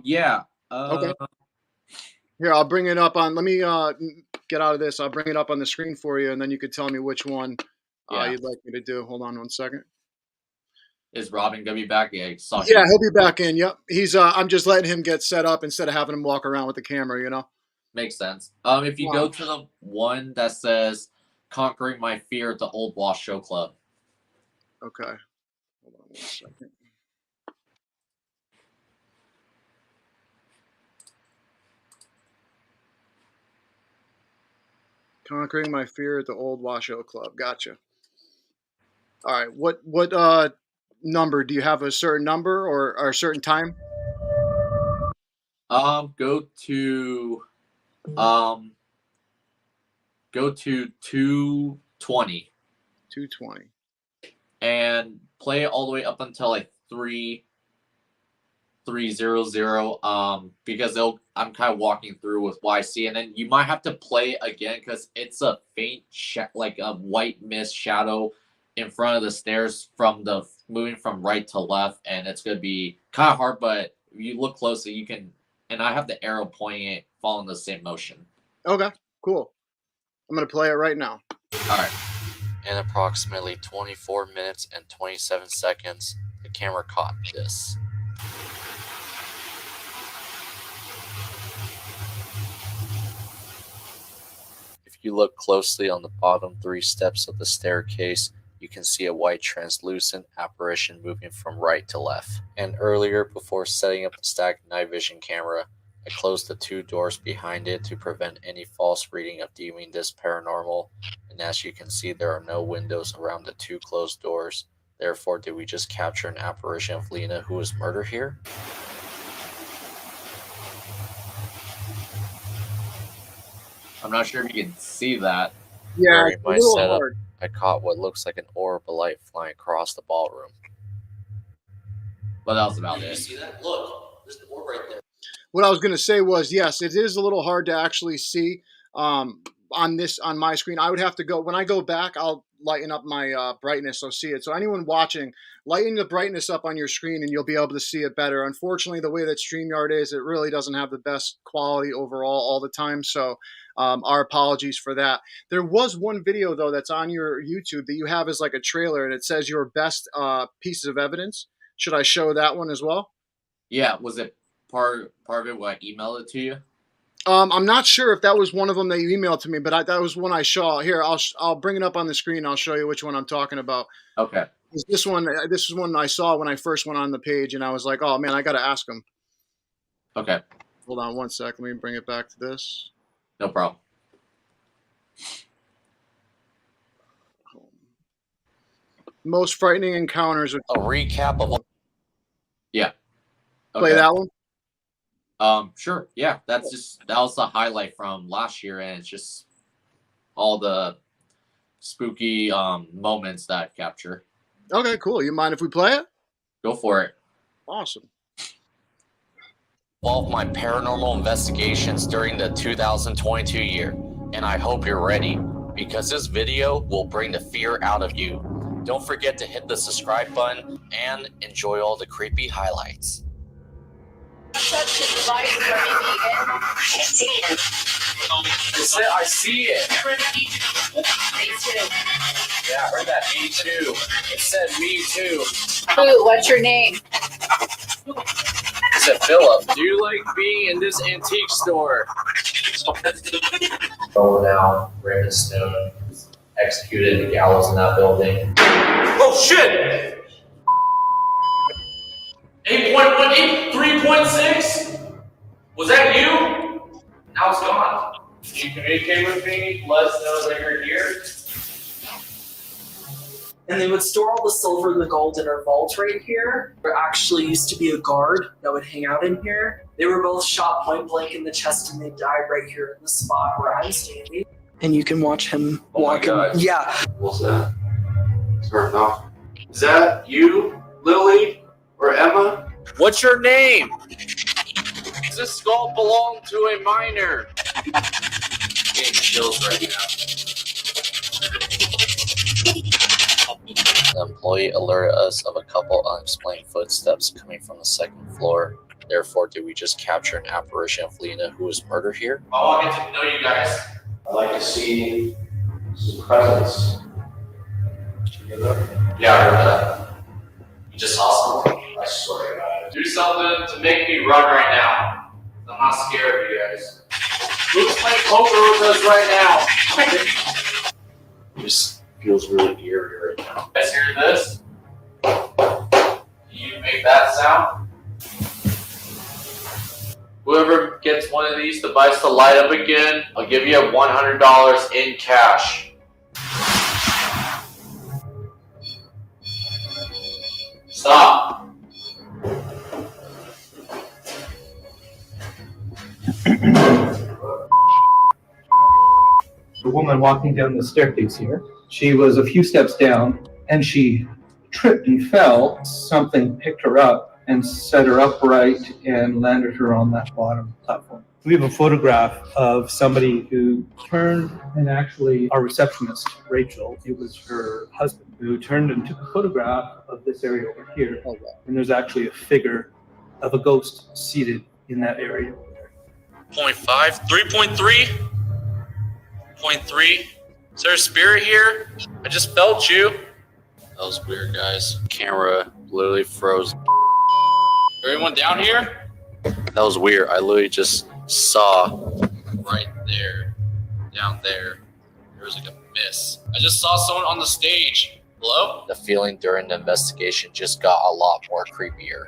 yeah. okay. Here, I'll bring it up on let me get out of this. I'll bring it up on the screen for you and then you could tell me which one you'd like me to do. Hold on one second. Is Robin gonna be back? Yeah, He'll be back in. Yep. He's I'm just letting him get set up instead of having him walk around with the camera, you know. Makes sense. If you go to the one that says "Conquering My Fear" at the Old Wash Show Club. Okay. Hold on one second. Conquering My Fear at the Old Washoe Club. Gotcha. All right. What number? Do you have a certain number or a certain time? Go to um go to 220 220. and play it all the way up until like 300. Because I'm kind of walking through with what I see, and then you might have to play it again because it's a faint like a white mist shadow in front of the stairs from the moving from right to left, and it's gonna be kind of hard, but if you look closely you can. And I have the arrow pointing it, following the same motion. Okay. Cool. I'm gonna play it right now. All right. In approximately 24 minutes and 27 seconds, the camera caught this. If you look closely on the bottom 3 steps of the staircase, you can see a white translucent apparition moving from right to left. And earlier, before setting up the static night vision camera, I closed the 2 doors behind it to prevent any false reading of deeming this paranormal. And as you can see, there are no windows around the 2 closed doors. Therefore, did we just capture an apparition of Lena who was murdered here? I'm not sure if you can see that. Yeah, During it's a my little setup, hard. I caught what looks like an orb of light flying across the ballroom. But that was about it. See that? Look, there's the orb right there. What I was going to say was, yes, it is a little hard to actually see on my screen. I would have to go when I go back. I'll lighten up my brightness so see it. So anyone watching, lighten the brightness up on your screen and you'll be able to see it better. Unfortunately, the way that StreamYard is, it really doesn't have the best quality overall all the time. So our apologies for that. There was one video though that's on your YouTube that you have as like a trailer, and it says your best pieces of evidence. Should I show that one as well? Yeah, was it part of it when I emailed it to you? I'm not sure if that was one of them that you emailed to me, but that was one I saw. Here, I'll bring it up on the screen. I'll show you which one I'm talking about. Okay. This is one I saw when I first went on the page, and I was like, oh man, I got to ask him. Okay. Hold on one sec. Let me bring it back to this. No problem. Most frightening encounters. A recap of Yeah. Okay. Play that one. Sure. Yeah, that was the highlight from last year, and it's just all the spooky moments that I capture. Okay, cool. You mind if we play it? Go for it. Awesome. all of my paranormal investigations during the 2022 year, and I hope you're ready, because this video will bring the fear out of you. Don't forget to hit the subscribe button and enjoy all the creepy highlights. I see it. Me too. Yeah, I heard that. Me too. It said me too. Who? What's your name? It said Philip. Do you like being in this antique store? Oh, now Raymond Stone was executed in the gallows in that building. Oh shit! 8.1, 3.6? Was that you? Now it's gone. Can you communicate with me? Let us know that you're here. And they would store all the silver and the gold in our vault right here. There actually used to be a guard that would hang out in here. They were both shot point blank in the chest and they died right here in the spot where I'm standing. And you can watch him walking. Yeah. What's that? Turn off. Is that you, Lily, or Emma? What's your name? Does this skull belong to a miner? Getting chills right now. The employee alerted us of a couple unexplained footsteps coming from the second floor. Therefore, did we just capture an apparition of Lena who was murdered here? Oh, I get to know you guys. I'd like to see some presents. Yeah, I heard that. You just saw something? I swear to God. Do something to make me run right now. I'm not scared of you guys. Who's playing poker with us right now? It just feels really eerie right now. You guys hear this? You make that sound? Whoever gets one of these devices to light up again, I'll give you $100 in cash. Stop. The woman walking down the staircase here, she was a few steps down and she tripped and fell. Something picked her up and set her upright and landed her on that bottom platform. We have a photograph of somebody who turned, and actually our receptionist, Rachel, it was her husband, who turned and took a photograph of this area over here. And there's actually a figure of a ghost seated in that area. 0.5, 3.3, 0.3. Is there a spirit here? I just felt you. That was weird, guys. Camera literally froze. Everyone down here? That was weird. I literally just saw right there, down there. There was like a mist. I just saw someone on the stage. Hello? The feeling during the investigation just got a lot more creepier.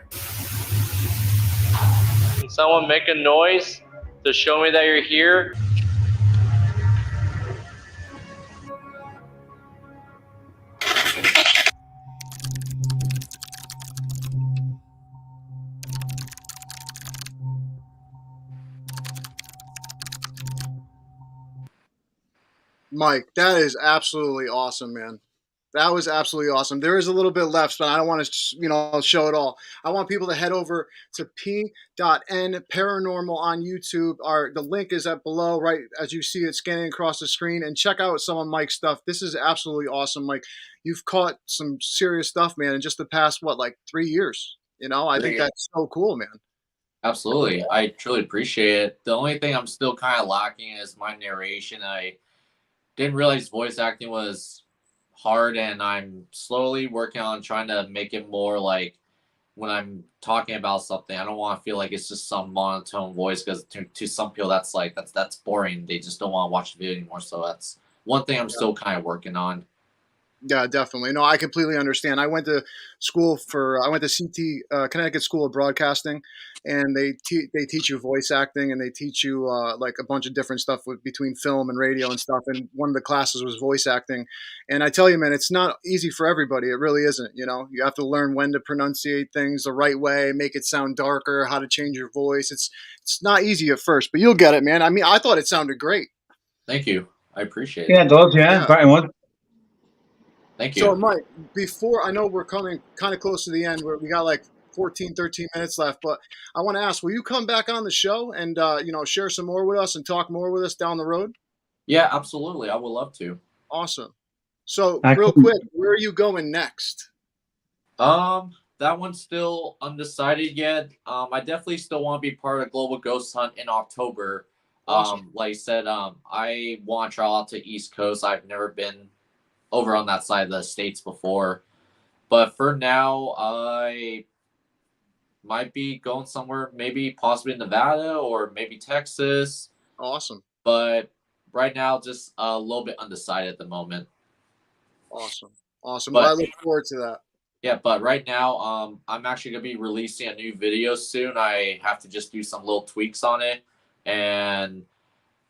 Can someone make a noise to show me that you're here? Mike, that is absolutely awesome, man. That was absolutely awesome. There is a little bit left, but I don't want to, show it all. I want people to head over to P.N Paranormal on YouTube. The link is up below, right as you see it scanning across the screen, and check out some of Mike's stuff. This is absolutely awesome, Mike. You've caught some serious stuff, man, in just the past 3 years. I think that's so cool, man. Absolutely. I truly appreciate it. The only thing I'm still kind of lacking is my narration. I didn't realize voice acting was hard, and I'm slowly working on trying to make it more like when I'm talking about something, I don't want to feel like it's just some monotone voice, because to some people that's boring. They just don't want to watch the video anymore. So that's one thing I'm still kind of working on. Yeah, definitely. No, I completely understand. I went to CT, Connecticut School of Broadcasting, and they teach you voice acting, and they teach you like a bunch of different stuff between film and radio and stuff. And one of the classes was voice acting, and I tell you, man, it's not easy for everybody. It really isn't. You have to learn when to pronunciate things the right way, make it sound darker, how to change your voice. It's not easy at first, but you'll get it, man. I mean, I thought it sounded great. Thank you. I appreciate Yeah, it. it does. Yeah, very much. Thank you. So, Mike, before I know we're coming kind of close to the end, where we got like 14, 13 minutes left, but I want to ask, will you come back on the show and, share some more with us and talk more with us down the road? Yeah, absolutely. I would love to. Awesome. So, real quick, where are you going next? That one's still undecided yet. I definitely still want to be part of Global Ghost Hunt in October. Awesome. Like I said, I want to travel out to East Coast. I've never been over on that side of the states before, but for now, I might be going somewhere, maybe possibly Nevada or maybe Texas. Awesome. But right now, just a little bit undecided at the moment. Awesome. But, well, I look forward to that. Yeah, but right now, I'm actually going to be releasing a new video soon. I have to just do some little tweaks on it, and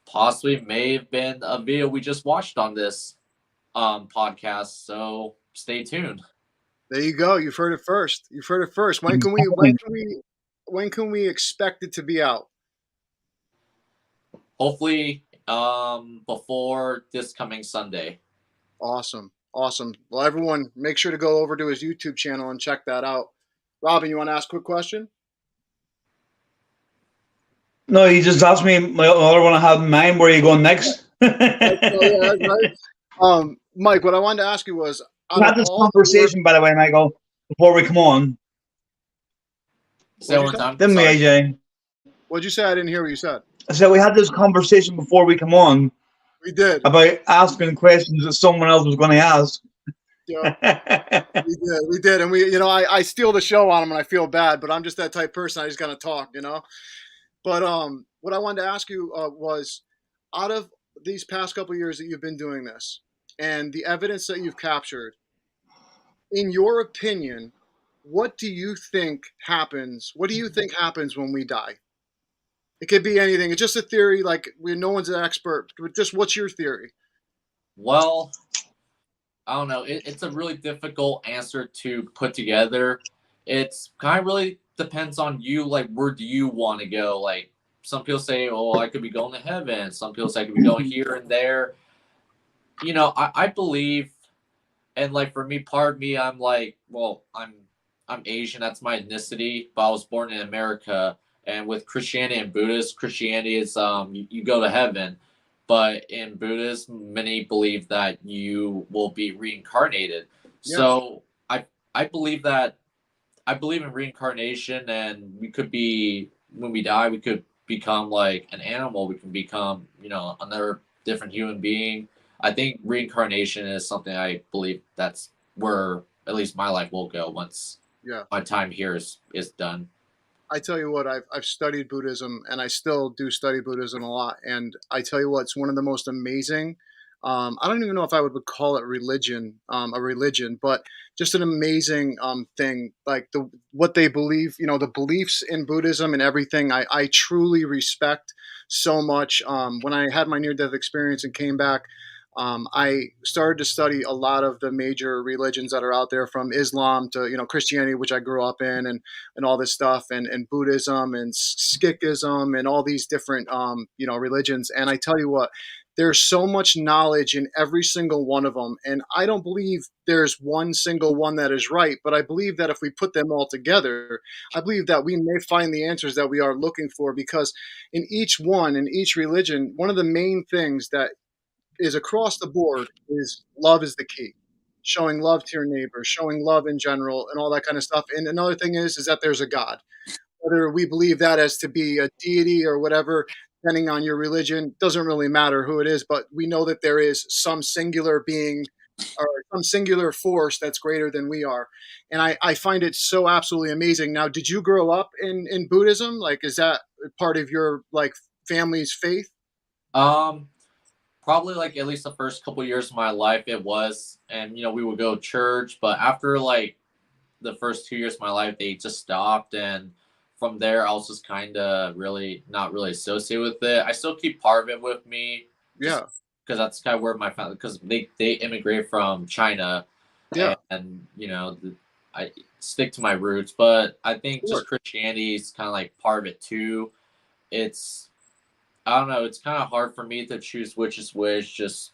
possibly may have been a video we just watched on this podcast. So stay tuned. There you go. You've heard it first. When can we expect it to be out? Hopefully, before this coming Sunday. Awesome. Well, everyone, make sure to go over to his YouTube channel and check that out. Robin, you want to ask a quick question? No, you just asked me my other one I had in mind. Where are you going next? Yeah, right. Mike, what I wanted to ask you was, we had this conversation, by the way, Michael, before we come on. Say one time. Didn't we, AJ? What'd you say? I didn't hear what you said. I said we had this conversation before we come on. We did. About asking questions that someone else was going to ask. Yeah, we did, and I steal the show on him, and I feel bad, but I'm just that type of person. I just gotta talk, But what I wanted to ask you was, out of these past couple of years that you've been doing this, and the evidence that you've captured, in your opinion, what do you think happens? What do you think happens when we die? It could be anything. It's just a theory. Like, no one's an expert. But just what's your theory? Well, I don't know. It's a really difficult answer to put together. It's kind of really depends on you. Like, where do you want to go? Like, some people say, "Oh, I could be going to heaven." Some people say I could be going here and there. I believe, and like for me, part of me, I'm like, well, I'm Asian. That's my ethnicity, but I was born in America. And with Christianity and Buddhist, Christianity is you go to heaven, but in Buddhism, many believe that you will be reincarnated. Yeah. So I believe in reincarnation, and we could be, when we die, we could become like an animal. We can become another different human being. I think reincarnation is something I believe that's where at least my life will go once my time here is done. I tell you what, I've studied Buddhism, and I still do study Buddhism a lot. And I tell you what, it's one of the most amazing. I don't even know if I would call it a religion, but just an amazing thing. Like what they believe, the beliefs in Buddhism and everything. I truly respect so much. When I had my near-death experience and came back, I started to study a lot of the major religions that are out there, from Islam to Christianity, which I grew up in, and all this stuff, and Buddhism and Sikhism and all these different religions. And I tell you what, there's so much knowledge in every single one of them. And I don't believe there's one single one that is right, but I believe that if we put them all together, I believe that we may find the answers that we are looking for, because in each religion, one of the main things that is across the board is love is the key. Showing love to your neighbor, showing love in general, and all that kind of stuff. And another thing is that there's a God. Whether we believe that as to be a deity or whatever, depending on your religion, doesn't really matter who it is. But we know that there is some singular being or some singular force that's greater than we are. And I find it so absolutely amazing. Now, did you grow up in Buddhism? Like, is that part of your like family's faith? Um, Probably like at least the first couple years of my life it was, and we would go to church, but after like the first 2 years of my life they just stopped, and from there I was just kind of really not really associated with it. I still keep part of it with me, just Yeah. because that's kind of where my family, because they immigrated from China, Yeah. and I stick to my roots, but I think Sure. just Christianity is kind of like part of it too. It's I don't know. It's kind of hard for me to choose which is which. Just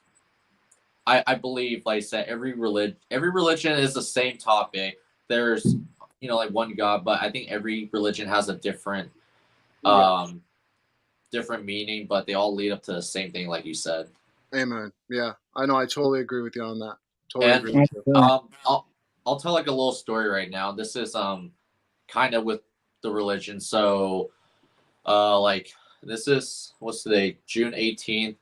I believe, like I said, every religion is the same topic. There's like one God, but I think every religion has a different Yeah. different meaning, but they all lead up to the same thing, like you said. Amen. Yeah. I know. I totally agree with you on that. Totally And agree with you. I'll tell like a little story right now. This is kind of with the religion. So like this is what's today, June 18th.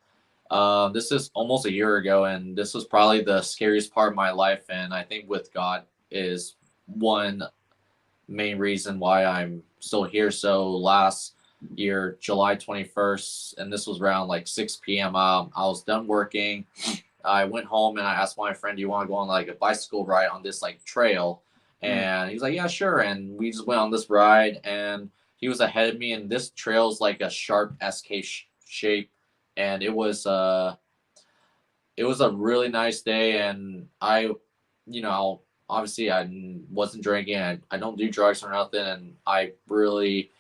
This is almost a year ago, and this was probably the scariest part of my life. And I think with God is one main reason why I'm still here. So last year, July 21st, and this was around like 6 p.m. I was done working. I went home and I asked my friend, "Do you want to go on like a bicycle ride on this like trail?" And he's like, "Yeah, sure." And we just went on this ride, and he was ahead of me. And this trail is like a sharp SK shape, and it was a really nice day. And obviously I wasn't drinking. I don't do drugs or nothing, and I really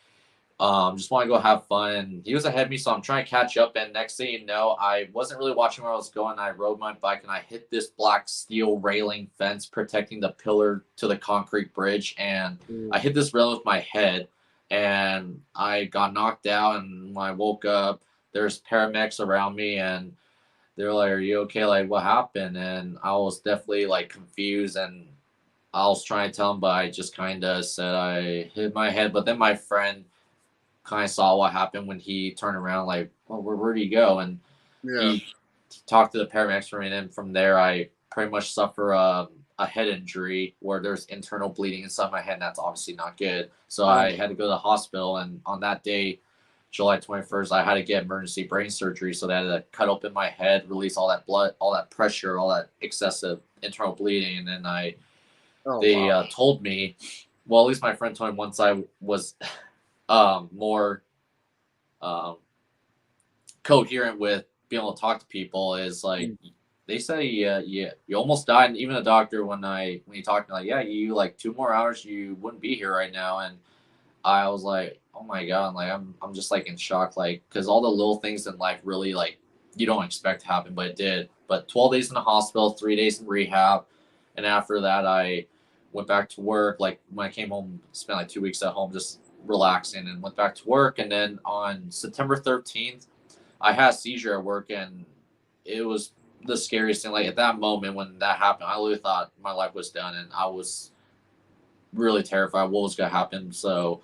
just want to go have fun. And he was ahead of me, so I'm trying to catch up. And next thing you know, I wasn't really watching where I was going. I rode my bike and I hit this black steel railing fence protecting the pillar to the concrete bridge, and I hit this railing with my head, and I got knocked out. And when I woke up, there's paramedics around me, and they're like, "Are you okay? Like, what happened?" And I was definitely like confused, and I was trying to tell him, but I just kind of said I hit my head. But then my friend kind of saw what happened when he turned around, like, "Well, where'd he go?" And Yeah. he talked to the paramedics for me, and then from there, I pretty much suffer a head injury where there's internal bleeding inside my head, and that's obviously not good. So I had to go to the hospital, and on that day, July 21st, I had to get emergency brain surgery. So they had to cut open my head, release all that blood, all that pressure, all that excessive internal bleeding. And then they told me, well, at least my friend told me once I was more coherent with being able to talk to people, is like they say you almost died. And even the doctor, when he talked to me, like, "Yeah, you like 2 more hours you wouldn't be here right now." And I was like, "Oh my God," like I'm just like in shock, like, because all the little things in life really, like, you don't expect to happen, but it did. But 12 days in the hospital, 3 days in rehab, and after that I went back to work. Like when I came home, spent like 2 weeks at home just relaxing, and went back to work. And then on September 13th, I had a seizure at work, and it was the scariest thing. Like at that moment when that happened, I literally thought my life was done, and I was really terrified what was gonna happen. So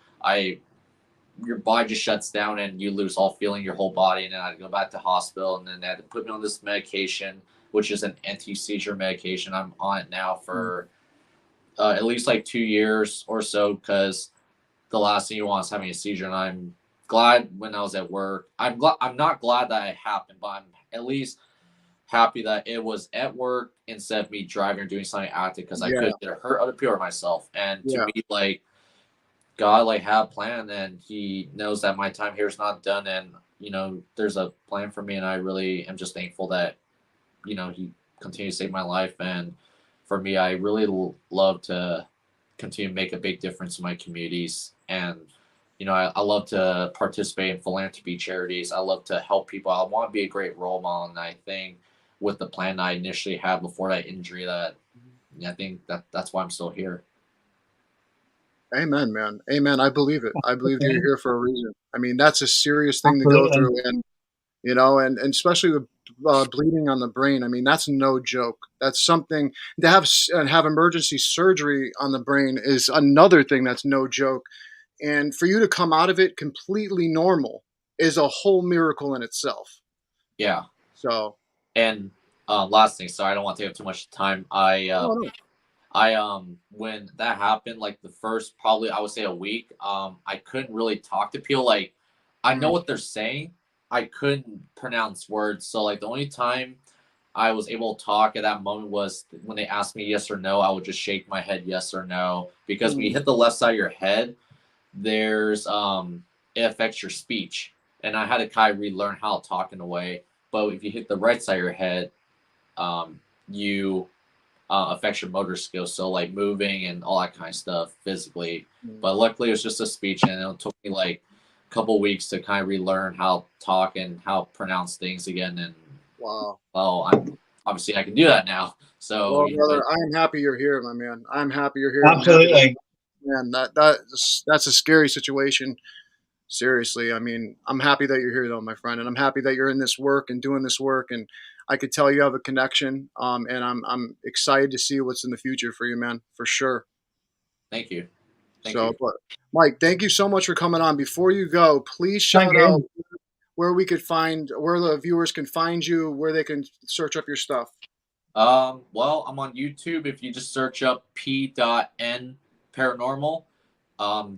your body just shuts down and you lose all feeling your whole body. And then I had to go back to hospital, and then they had to put me on this medication, which is an anti-seizure medication. I'm on it now for at least like 2 years or so, because the last thing you want is having a seizure. And I'm glad when I was at work. I'm not glad that it happened, but I'm at least happy that it was at work instead of me driving or doing something active, because I could either hurt other people or myself. And to me, like, God like had a plan, and he knows that my time here is not done, and there's a plan for me. And I really am just thankful that he continued to save my life. And for me, I really love to continue to make a big difference in my communities. And I love to participate in philanthropy charities. I love to help people. I want to be a great role model, and I think with the plan I initially had before that injury, that I think that's why I'm still here. Amen, man. Amen. I believe it. I believe you're Okay. here for a reason. I mean, that's a serious thing to go Absolutely. through, and and especially with bleeding on the brain. I mean, that's no joke. That's something to have emergency surgery on the brain is another thing that's no joke. And for you to come out of it completely normal is a whole miracle in itself. Yeah. So, And last thing, sorry, I don't want to take up too much time. oh, no. When that happened, like the first probably I would say a week, I couldn't really talk to people. Like I know what they're saying, I couldn't pronounce words. So like the only time I was able to talk at that moment was when they asked me yes or no. I would just shake my head yes or no, because when you hit the left side of your head, there's it affects your speech, and I had to kind of relearn how to talk in a way. But if you hit the right side of your head, you affects your motor skills, so like moving and all that kind of stuff physically. But luckily, it was just a speech, and it took me like a couple weeks to kind of relearn how to talk and how to pronounce things again. And Wow. well, I'm obviously I can do that now. So Well, brother, I am happy you're here, my man. I'm happy you're here. Absolutely. Man, that's a scary situation. Seriously, I mean, I'm happy that you're here, though, my friend, and I'm happy that you're in this work and doing this work. And I could tell you have a connection. And I'm excited to see what's in the future for you, man, for sure. Thank you. But Mike, thank you so much for coming on. Before you go, please Thank shout you. out where the viewers can find you, where they can search up your stuff. Well, I'm on YouTube. If you just search up P.N Paranormal,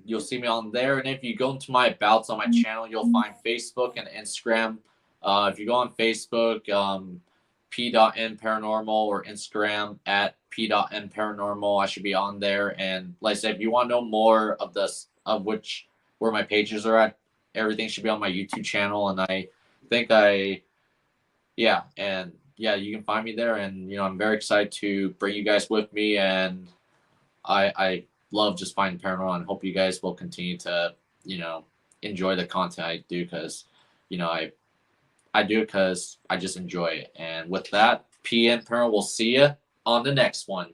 you'll see me on there. And if you go into my abouts on my channel, you'll find Facebook and Instagram. If you go on Facebook, P.N Paranormal, or Instagram at P.N Paranormal, I should be on there. And like I said, if you want to know more of this, where my pages are at, everything should be on my YouTube channel. And I think you can find me there. And I'm very excited to bring you guys with me. And I love just finding paranormal, and hope you guys will continue to enjoy the content I do, because I do it because I just enjoy it. And with that, PN Paranormal, we'll see you on the next one.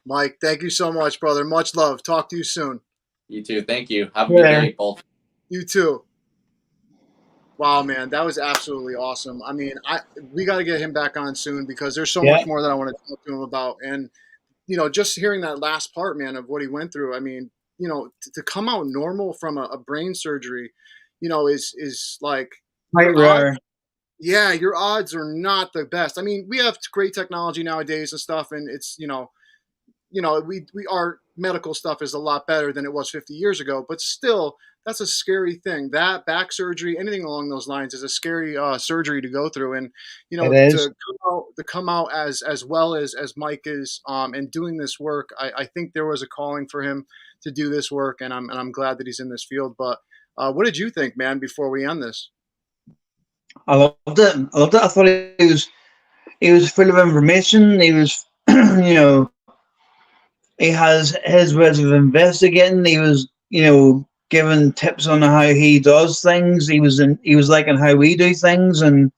Mike, thank you so much, brother. Much love. Talk to you soon. You too. Thank you. Have a good day, both. You too. Wow, man, that was absolutely awesome. I mean, we got to get him back on soon, because there's so much more that I want to talk to him about. And just hearing that last part, man, of what he went through. I mean, to come out normal from a brain surgery, is like Quite rare. Yeah, your odds are not the best. I mean, we have great technology nowadays and stuff, and it's our medical stuff is a lot better than it was 50 years ago, but still, that's a scary thing. That back surgery, anything along those lines, is a scary surgery to go through. And to come out as well as Mike is, and doing this work, I think there was a calling for him to do this work, and I'm glad that he's in this field. But what did you think, man? Before we end this, I loved it. I thought he was full of information. He was, he has his ways of investigating. He was, giving tips on how he does things. He was liking how we do things, and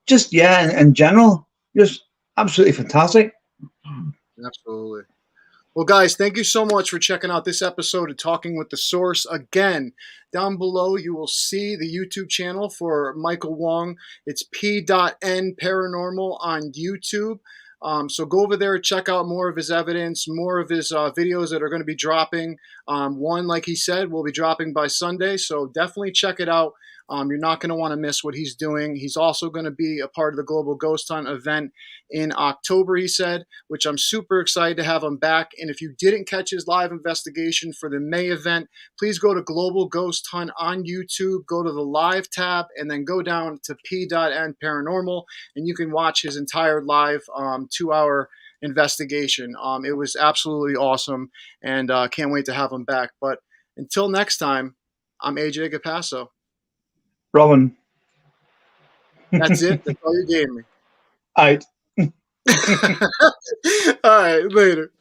just in general, just absolutely fantastic. Absolutely. Well, guys, thank you so much for checking out this episode of Talking with the Source. Again, down below, you will see the YouTube channel for Michael Wong. It's P.N Paranormal on YouTube. So go over there, check out more of his evidence, more of his videos that are going to be dropping. One, like he said, will be dropping by Sunday. So definitely check it out. You're not going to want to miss what he's doing. He's also going to be a part of the Global Ghost Hunt event in October, he said, which I'm super excited to have him back. And if you didn't catch his live investigation for the May event, please go to Global Ghost Hunt on YouTube, go to the live tab, and then go down to P.N Paranormal, and you can watch his entire live 2-hour investigation. It was absolutely awesome, and can't wait to have him back. But until next time, I'm AJ Gapasso. Robin. That's it. That's all you gave me. Out. All right, later.